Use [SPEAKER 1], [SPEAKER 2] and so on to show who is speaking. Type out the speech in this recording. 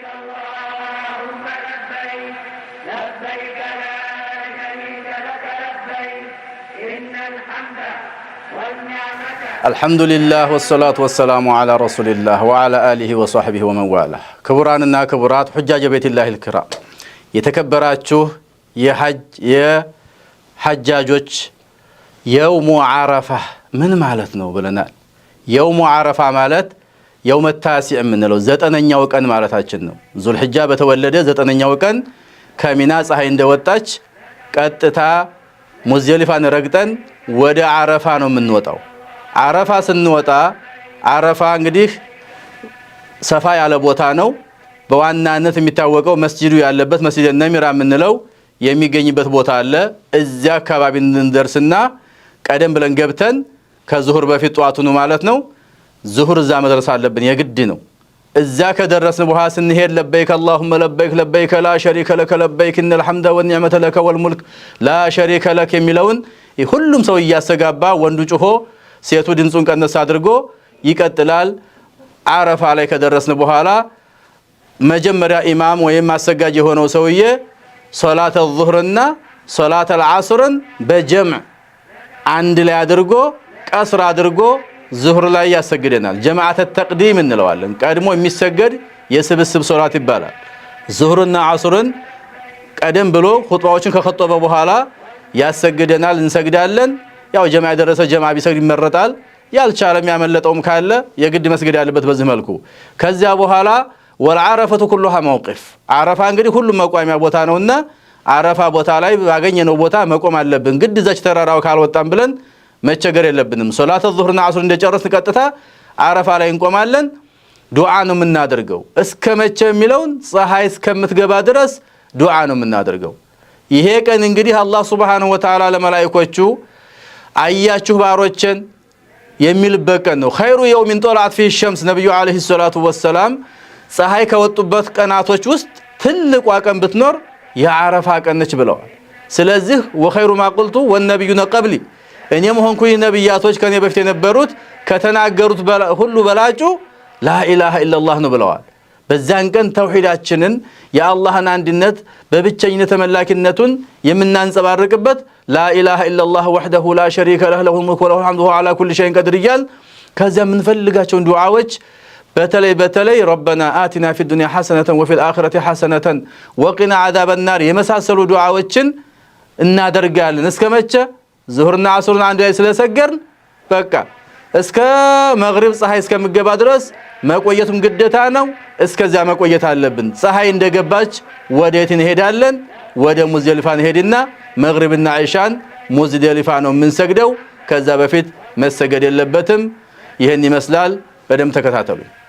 [SPEAKER 1] اللهم لبيك لبيك لا شريك لك لبيك إن الحمد والنعمة.
[SPEAKER 2] الحمد لله والصلاة والسلام على رسول الله وعلى آله وصحبه ومن والاه. كبراننا كبرات حجاج بيت الله الكرام يتكبراتشو የሐጃጆች የውሙ ዓረፋ ምን ማለት ነው ብለናል። የውሙ ዓረፋ ማለት የውመ ታሲዕ የምንለው ዘጠነኛው ቀን ማለታችን ነው። ዙልሂጃ በተወለደ ዘጠነኛው ቀን ከሚና ፀሐይ እንደወጣች ቀጥታ ሙዝደሊፋን ረግጠን ወደ ዓረፋ ነው የምንወጣው። ዓረፋ ስንወጣ ዓረፋ እንግዲህ ሰፋ ያለ ቦታ ነው። በዋናነት የሚታወቀው መስጂዱ ያለበት መስጂድ ነሚራ የምንለው የሚገኝበት ቦታ አለ። እዚያ አካባቢ እንደርስና ቀደም ብለን ገብተን ከዙሁር በፊት ጧቱን ማለት ነው ዙሁር እዛ መድረስ አለብን የግድ ነው። እዛ ከደረስን በኋላ ስንሄድ ለበይክ اللهم ለበይክ ለበይክ لا شريك لك لبيك ان الحمد والنعمه لك والملك لا شريك لك የሚለውን ሁሉም ሰው እያሰጋባ ወንዱ ጮሆ ሴቱ ድምጹን ቀነስ አድርጎ ይቀጥላል። ዓረፋ ላይ ከደረስን በኋላ መጀመሪያ ኢማም ወይም አሰጋጅ የሆነው ሰውዬ ሶላተ ዙህርና ሶላተ العصርን በጀምዕ አንድ ላይ አድርጎ ቀስር አድርጎ ዙህር ላይ ያሰግደናል። ጀማዓተ ተቅዲም እንለዋለን። ቀድሞ የሚሰገድ የስብስብ ሶላት ይባላል። ዙህርና ዓስርን ቀደም ብሎ ኹጥባዎችን ከኸጠበ በኋላ ያሰግደናል፣ እንሰግዳለን። ያው ጀማዓ የደረሰ ጀማዓ ቢሰግድ ይመረጣል። ያልቻለም ያመለጠውም ካለ የግድ መስገድ ያለበት በዚህ መልኩ። ከዚያ በኋላ ወልዓረፈቱ ኩሉሃ መውቂፍ ዓረፋ እንግዲህ ሁሉም መቋሚያ ቦታ ነውና ዓረፋ ቦታ ላይ ባገኘነው ቦታ መቆም አለብን። ግድ ዘች ተራራው ካልወጣን ብለን መቸገር የለብንም። ሶላተ ዙህርና ዓስር እንደጨረስን ቀጥታ ዓረፋ ላይ እንቆማለን። ዱዓ ነው የምናደርገው። እስከ መቼ የሚለውን ፀሐይ እስከምትገባ ድረስ ዱዓ ነው የምናደርገው። ይሄ ቀን እንግዲህ አላህ ሱብሓነሁ ወተዓላ ለመላእክቶቹ አያችሁ ባሮችን የሚልበት ቀን ነው። ኸይሩ የውሚን ጦለዐት ፊሂ ሸምስ ነብዩ አለይሂ ሰላቱ ወሰላም ፀሐይ ከወጡበት ቀናቶች ውስጥ ትልቋ ቀን ብትኖር የዓረፋ ቀን ነች ብለዋል። ስለዚህ ወኸይሩ ማ ቁልቱ ወነብዩነ ቀብሊ እኔም ሆንኩኝ ነብያቶች ከኔ በፊት የነበሩት ከተናገሩት ሁሉ በላጩ ላኢላሃ ኢላላህ ነው ብለዋል። በዛን ቀን ተውሂዳችንን የአላህን አንድነት በብቸኝነት ተመላኪነቱን የምናንጸባርቅበት ላኢላሃ ኢላላህ ወህደሁ ላ ሸሪከ ለሁ ለሁል ሙልኩ ወለሁል ሐምዱ ወዐላ ኩሊ ሸይኢን ቀዲር እያል ከዚያ የምንፈልጋቸውን ዱዓዎች በተለይ ረበና አቲና ፊ ዱንያ ሐሰነተን ወፊል አኺረቲ ሐሰነተን ወቂና ዐዛበናር የመሳሰሉ ዱዓዎችን እናደርጋለን። እስከ መቼ? ዙህርና ዓስርን አንድ ላይ ስለሰገርን በቃ እስከ መግሪብ ፀሐይ እስከምገባ ድረስ መቆየቱም ግዴታ ነው። እስከዚያ መቆየት አለብን። ፀሐይ እንደገባች ወዴት እንሄዳለን? ወደ ሙዝደሊፋ እንሄድና መግሪብና ዒሻን ሙዝደሊፋ ነው የምንሰግደው። ከዛ በፊት መሰገድ የለበትም። ይሄን ይመስላል። በደንብ ተከታተሉ።